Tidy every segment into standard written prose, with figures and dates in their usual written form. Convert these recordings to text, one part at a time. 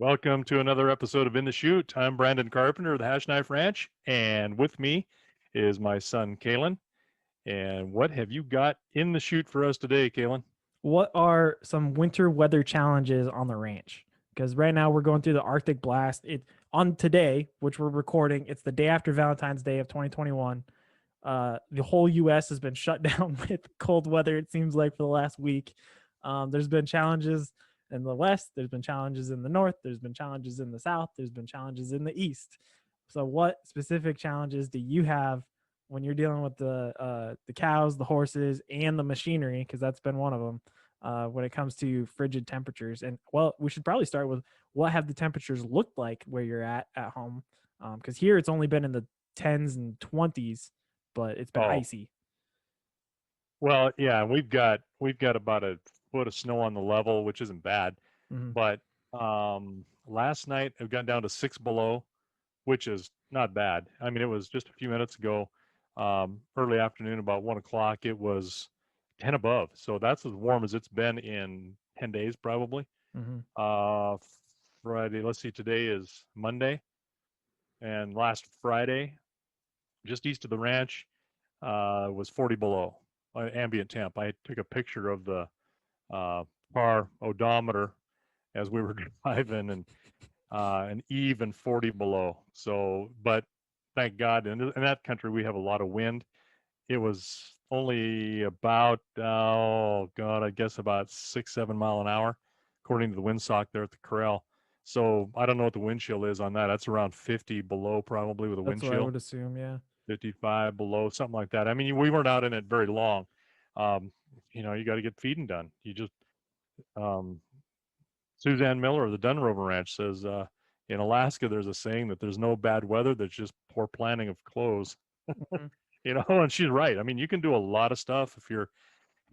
Welcome to another episode of In the Chute. I'm Brandon Carpenter of the Hashknife Ranch, and with me is my son Calen. And what have you got in the chute for us today, Calen? What are some winter weather challenges on the ranch? Because right now we're going through the Arctic blast. It on today, which we're recording, it's the day after Valentine's Day of 2021. The whole U.S. has been shut down with cold weather. It seems like for the last week. There's been challenges in the west. There's been challenges in the north. There's been challenges in the south. There's been challenges in the east. So, what specific challenges do you have when you're dealing with the cows, the horses, and the machinery? Because that's been one of them. When it comes to frigid temperatures, and well, we should probably start with what have the temperatures looked like where you're at home, because here it's only been in the tens and 20s, but it's been Oh, icy. well, yeah, we've got about a foot of snow on the level, which isn't bad. Mm-hmm. But last night it got down to 6 below, which is not bad. I mean, it was just a few minutes ago, early afternoon, about 1 o'clock. It was 10 above, so that's as warm as it's been in 10 days, probably. Mm-hmm. Uh, Friday. Let's see. Today is Monday, and last Friday, just east of the ranch, was 40 below ambient temp. I took a picture of the uh, car odometer as we were driving, and an even 40 below. So, but thank God, in that country we have a lot of wind. It was only about oh God, I guess about 6, 7 mile an hour, according to the windsock there at the corral. So I don't know what the wind chill is on that. That's around 50 below probably with a wind That's what I chill. would assume. Yeah. 55 below, something like that. I mean, we weren't out in it very long. Um, you got to get feeding done. You just um, Suzanne Miller of the Dunrover Ranch says in Alaska there's a saying that there's no bad weather, there's just poor planning of clothes. Mm-hmm. And she's right. I mean, you can do a lot of stuff if you're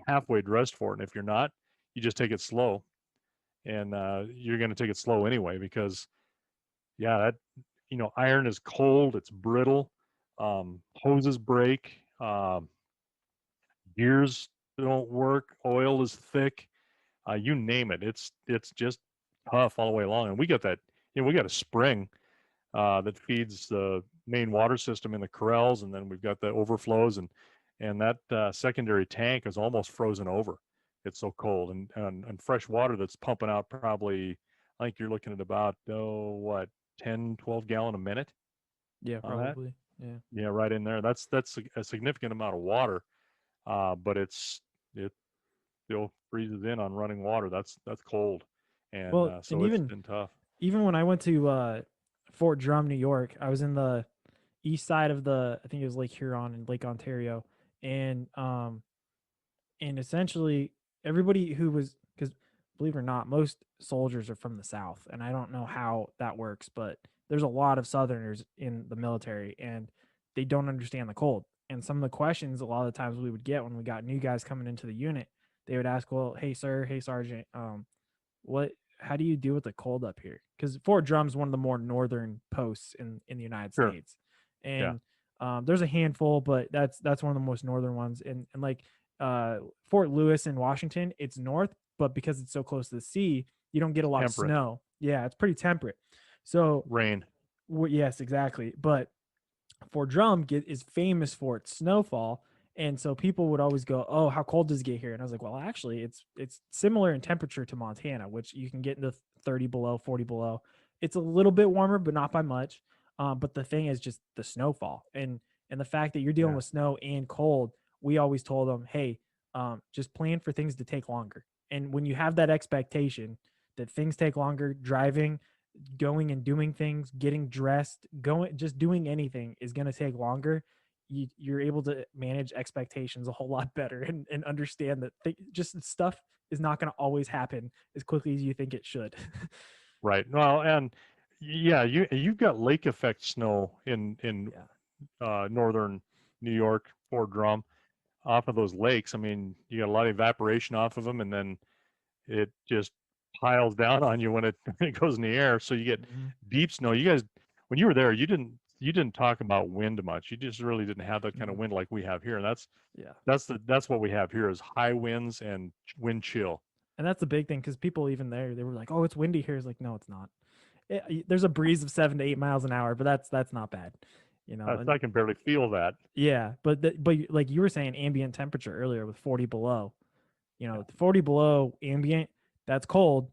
halfway dressed for it, and if you're not, you just take it slow, and you're going to take it slow anyway because yeah, that iron is cold, it's brittle, hoses break, gears don't work, oil is thick, you name it. It's just tough all the way along. And we got that. We got a spring that feeds the main water system in the corrals, and then we've got the overflows, and that secondary tank is almost frozen over. It's so cold, and fresh water that's pumping out probably. I think you're looking at about what 10, 12 gallon a minute Yeah, on that. probably. Yeah. Yeah, right in there. That's a significant amount of water, but it still freezes in on running water. That's cold, and Well, and so it's even been tough. even when I went to Fort Drum, New York, I was in the east side of the, I think it was Lake Huron and Lake Ontario, and essentially everybody who was, because believe it or not, most soldiers are from the south, and I don't know how that works, but there's a lot of southerners in the military, and they don't understand the cold. And some of the questions a lot of the times we would get when we got new guys coming into the unit, they would ask, well, hey sir, hey sergeant, what how do you deal with the cold up here? Because Fort Drum's one of the more northern posts in the United Sure. States, Yeah. and there's a handful, but that's one of the most northern ones. And like Fort Lewis in Washington, it's north, but because it's so close to the sea, you don't get a It's lot of temperate. snow. Yeah, it's pretty temperate. So Rain. yes, exactly. But Fort Drum is famous for its snowfall, and so people would always go, "Oh, how cold does it get here?" And I was like, "Well, actually, it's similar in temperature to Montana, which you can get into 30 below, 40 below. It's a little bit warmer, but not by much. But the thing is just the snowfall and the fact that you're dealing Yeah. with snow and cold. We always told them, "Hey, just plan for things to take longer." And when you have that expectation that things take longer, driving, going and doing things, getting dressed, going, just doing anything is going to take longer. You're able to manage expectations a whole lot better and understand that just stuff is not going to always happen as quickly as you think it should. Right. Well, and yeah, you've got lake effect snow in Yeah. northern New York, Fort Drum, off of those lakes. I mean, you got a lot of evaporation off of them, and then it just piles down on you when it when it goes in the air. So you get Hmm. deep snow. You guys, when you were there, you didn't talk about wind much. You just really didn't have that kind of Hmm. wind like we have here, and Yeah. that's what we have here is high winds and wind chill. And that's the big thing because people even there, they were like, oh, it's windy here. It's like, no, it's not. there's a breeze of 7 to 8 miles an hour, but that's not bad, you know. And I can barely feel that. yeah, but like you were saying, ambient temperature earlier with 40 below, you Yeah. know, 40 below ambient, that's cold,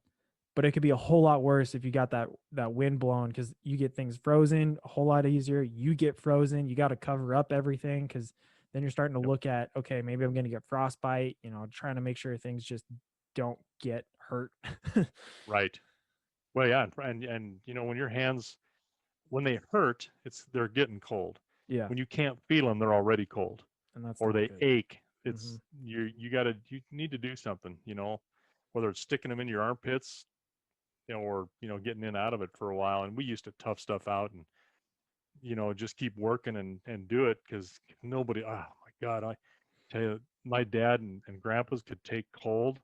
but it could be a whole lot worse if you got that wind blowing, because you get things frozen a whole lot easier. You get frozen, you got to cover up everything, because then you're starting to Yep. look at, okay, maybe I'm going to get frostbite, you know, trying to make sure things just don't get hurt. Right. Well, yeah, and you know, when your hands, when they hurt, they're getting cold. Yeah, When you can't feel them, they're already cold, and that's or not they good. ache. Hmm. You need to do something, you know, whether it's sticking them in your armpits, you know, or you know, getting in and out of it for a while. And we used to tough stuff out and you know just keep working and do it because nobody. Oh my God, I tell you, my dad and grandpas could take cold,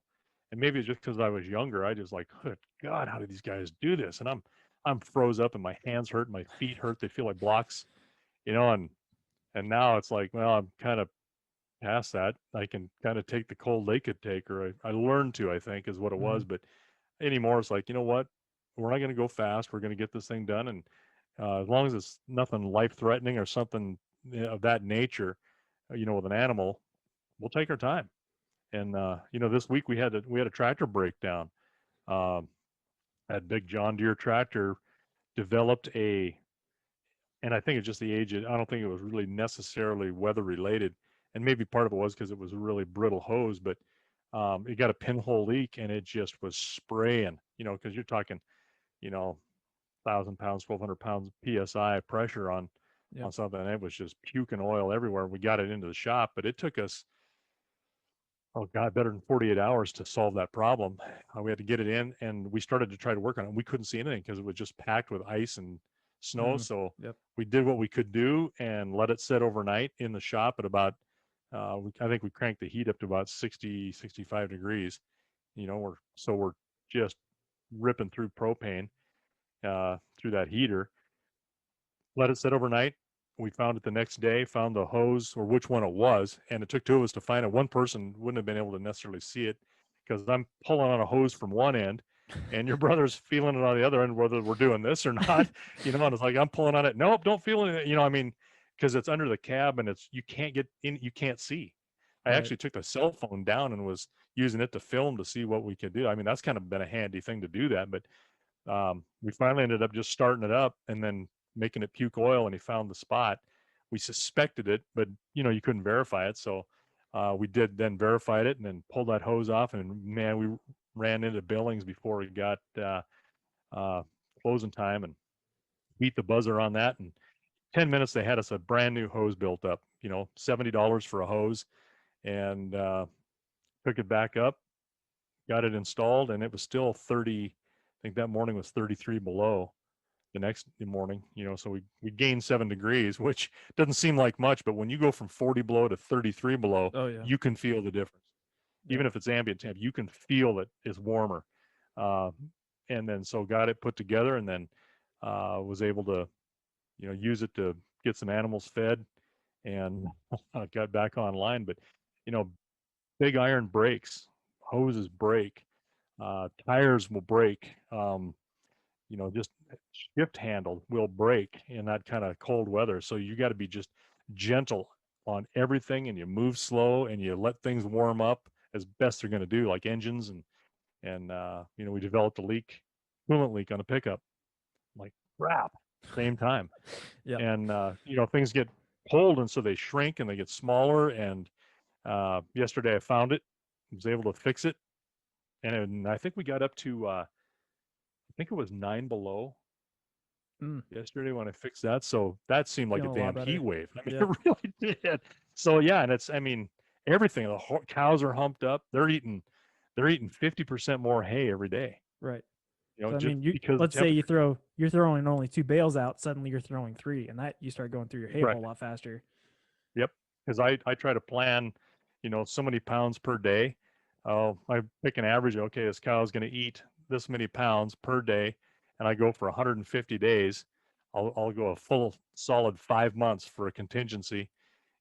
and maybe it's just because I was younger. I just like, good God, how do these guys do this? And I'm froze up, and my hands hurt, and my feet hurt. They feel like blocks, you know. And now it's like, well, I'm kind of past that. I can kind of take the cold they could take, or I learned to, I think, is what it Hmm. was. But anymore, it's like, you know what? We're not going to go fast. We're going to get this thing done, and as long as it's nothing life threatening or something of that nature, you know, with an animal, we'll take our time. And you know, this week we had a tractor breakdown. Um, that big John Deere tractor developed and I think it's just the age. I don't think it was really necessarily weather related, and maybe part of it was because it was a really brittle hose. But it got a pinhole leak, and it just was spraying. You know, because you're talking, you know, 1,000 pounds, 1,200 pounds psi pressure Yep. on something, and it was just puking oil everywhere. We got it into the shop, but it took us, oh God, better than 48 hours to solve that problem. We had to get it in, and we started to try to work on it. We couldn't see anything because it was just packed with ice and snow. Hmm. So Yep. we did what we could do and let it sit overnight in the shop at about, I think we cranked the heat up to about 60, 65 degrees. You know, we're just ripping through propane through that heater. Let it sit overnight. We found it the next day, found the hose or which one it was, and it took two of us to find it. One person wouldn't have been able to necessarily see it because I'm pulling on a hose from one end and your brother's feeling it on the other end, whether we're doing this or not, you know, and it's like, I'm pulling on it. Nope, don't feel it. You know, I mean, because it's under the cab and you can't get in, you can't see. I Right. actually took the cell phone down and was using it to film to see what we could do. I mean, that's kind of been a handy thing to do that, but we finally ended up just starting it up and then making it puke oil, and he found the spot. We suspected it, but you know you couldn't verify it, so we did then verified it and then pulled that hose off. And man, we ran into Billings before we got uh, closing time and beat the buzzer on that. And 10 minutes they had us a brand new hose built up. You know, $70 for a hose, and took it back up, got it installed, and it was still 30. I think that morning was 33 below the next morning, you know, so we gained 7 degrees, which doesn't seem like much, but when you go from 40 below to 33 below, Oh yeah. you can feel the difference. Yep. Even if it's ambient temp, you can feel it is warmer. Uh, and then so got it put together, and then was able to, you know, use it to get some animals fed, and got back online. But you know, big iron breaks, hoses break, tires will break. You know, just shift handle will break in that kind of cold weather. So you got to be just gentle on everything, and you move slow, and you let things warm up as best they're going to do, like engines. And you know, we developed a coolant leak on a pickup. Like crap, same time. Yep. And you know, things get cold, and so they shrink and they get smaller. And yesterday I found it, was able to fix it, and I think we got up to I think it was 9 below Mm, yesterday when I fixed that. So that seemed like a feeling a lot damn heat better. wave. I mean, Yeah. it really did. So yeah, and I mean, everything. The cows are humped up. They're eating 50% more hay every day. Right. You know, So I just mean, you because the let's say temperature. you're throwing only two bales out, suddenly you're throwing three, and that you start going through your hay a whole Correct. lot faster. Yep. Because I try to plan, you know, so many pounds per day. I pick an average. Okay, this cow is going to eat this many pounds per day, and I go for 150 days. I'll go a full solid 5 months for a contingency.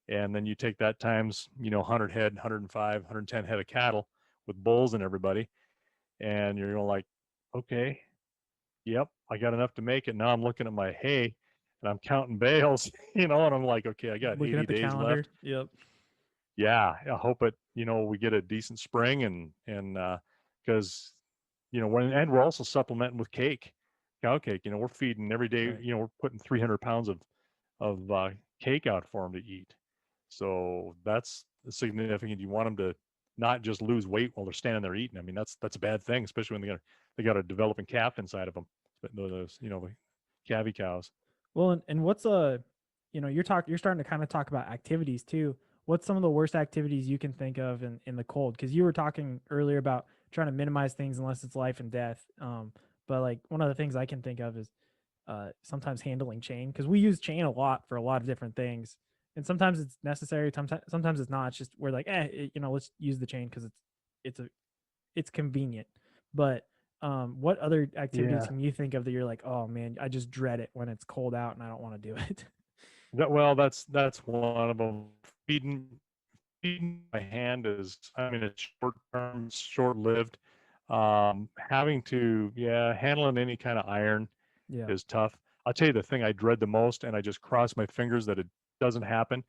And then you take that times, you know, 100 head, 105, 110 head of cattle with bulls and everybody. And you're going like, okay, Yep, I got enough to make it. Now I'm looking at my hay and I'm counting bales, and I'm like, okay, I got Looking 80 at the days calendar. left. Yep. Yeah, I hope it, we get a decent spring because, and we're also supplementing with cake, cow cake. We're feeding every day, Right. we're putting 300 pounds of cake out for them to eat. So that's significant. You want them to not just lose weight while they're standing there eating. I mean, that's a bad thing, especially when they got a developing calf inside of them. But those, the calvy cows. Well, and what's you're starting to kind of talk about activities too. What's some of the worst activities you can think of in the cold? Because you were talking earlier about trying to minimize things unless it's life and death. But like one of the things I can think of is sometimes handling chain, because we use chain a lot for a lot of different things, and sometimes it's necessary. Sometimes it's not. It's just we're like, let's use the chain because it's a it's convenient. But what other activities Yeah. can you think of that you're like, oh man, I just dread it when it's cold out and I don't want to do it? That's one of them. Feeding by hand is, I mean, it's short term, short lived. Having to, yeah, handling any kind of iron Yeah. is tough. I'll tell you the thing I dread the most, and I just cross my fingers that it doesn't happen,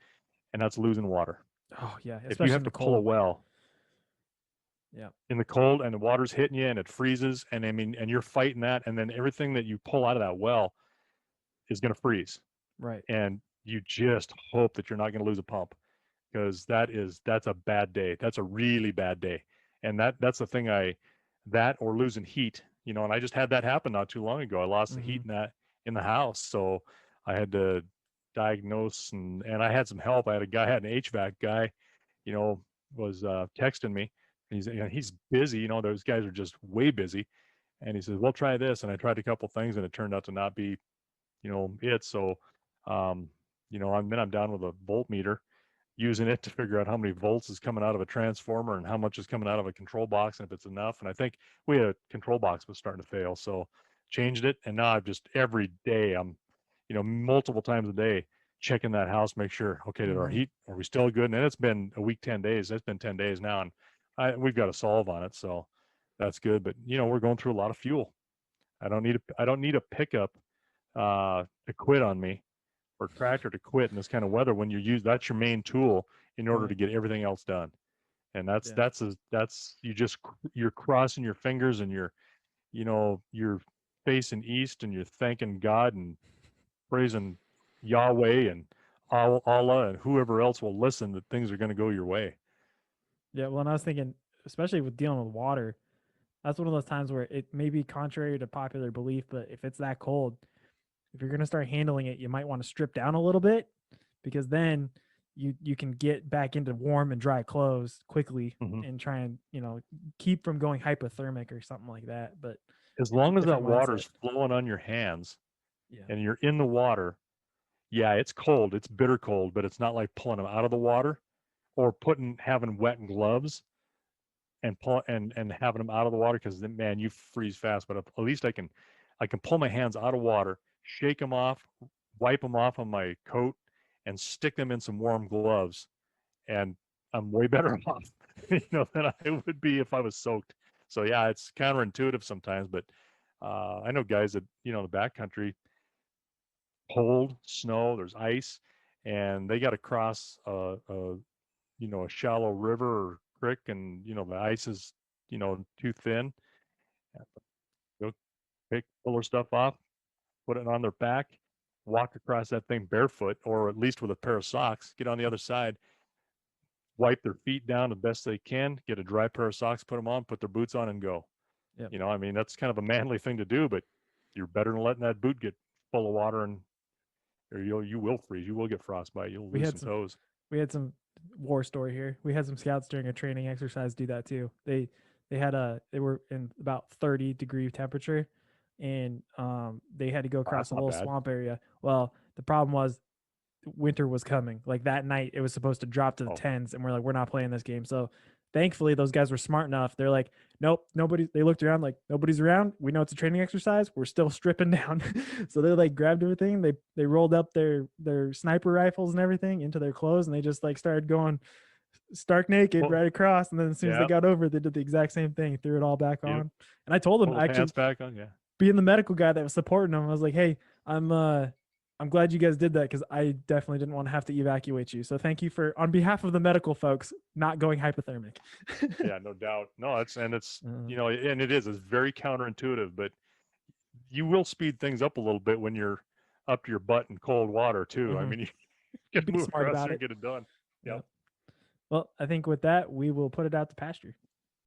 and that's losing water. Oh yeah, If you especially have in the to pull a cold. well Yeah. in the cold and the water's hitting you and it freezes, and I mean, and you're fighting that, and then everything that you pull out of that well is going to freeze, Right. and you just hope that you're not going to lose a pump, because that's a bad day. That's a really bad day. And that's the thing that or losing heat, and I just had that happen not too long ago. I lost the Mm-hmm. heat in the house. So I had to diagnose, and I had some help. I had an HVAC guy, you know, was texting me. He's busy, those guys are just way busy. And he says, well, try this. And I tried a couple things and it turned out to not be, it. So um, I'm down with a voltmeter, using it to figure out how many volts is coming out of a transformer and how much is coming out of a control box, and if it's enough. And I think we had a control box was starting to fail, so changed it. And now I've just every day I'm, multiple times a day checking that house, make sure, okay, did our Mm-hmm. heat, are we still good? And it's been a week, 10 days. It's been 10 days now, and we've got a solve on it, so that's good. But we're going through a lot of fuel. I don't need a pickup to quit on me, or tractor to quit in this kind of weather when that's your main tool in order Right. to get everything else done. And that's Yeah. you're crossing your fingers, and you're facing east, and you're thanking God and praising Yahweh and Allah and whoever else will listen, that things are going to go your way. Yeah. Well, and I was thinking, especially with dealing with water, that's one of those times where it may be contrary to popular belief, but if it's that cold, if you're gonna start handling it, you might want to strip down a little bit, because then you can get back into warm and dry clothes quickly Hmm. and try and keep from going hypothermic or something like that. But As it's a long as that different water mindset. is flowing on your hands Yeah. and you're in the water, yeah, it's cold. It's bitter cold, but it's not like pulling them out of the water or having wet gloves and having them out of the water, because then, man, you freeze fast. But at least I can pull my hands out of water, shake them off, wipe them off on my coat, and stick them in some warm gloves, and I'm way better off, than I would be if I was soaked. So yeah, it's counterintuitive sometimes, but I know guys that, the backcountry, cold, snow, there's ice, and they got to cross a shallow river or creek, and the ice is too thin. Go pull their stuff off, put it on their back, walk across that thing barefoot, or at least with a pair of socks, get on the other side, wipe their feet down the best they can, get a dry pair of socks, put them on, put their boots on, and go. Yep. I mean, that's kind of a manly thing to do, but you're better than letting that boot get full of water, or you will freeze, you will get frostbite, you'll We lose had some some toes. we had some war story here. We had some scouts during a training exercise do that too. They were in about 30-degree temperature, and they had to go Oh, across that's a not little bad. swamp area. Well, the problem was winter was coming. Like that night, it was supposed to drop to the Oh, tens, and we're like, we're not playing this game. So thankfully, those guys were smart enough. They're like, nope, nobody. They looked around like nobody's around. We know it's a training exercise. We're still stripping down. So they like grabbed everything. They rolled up their sniper rifles and everything into their clothes, and they just like started going stark naked well, right across. And then as soon as they yeah, got over, they did the exact same thing, threw it all back you on. And I told them pull the actually pants back on, yeah. being the medical guy that was supporting him, I was like, hey, I'm glad you guys did that because I definitely didn't want to have to evacuate you. So thank you for, on behalf of the medical folks, not going hypothermic. Yeah, no doubt. No, it's and it's Uh, and it's very counterintuitive, but you will speed things up a little bit when you're up to your butt in cold water too. I mhm. mean, you can Be move smart across about there and it. get it done. Yep. Yep. Well, I think with that, we will put it out to pasture.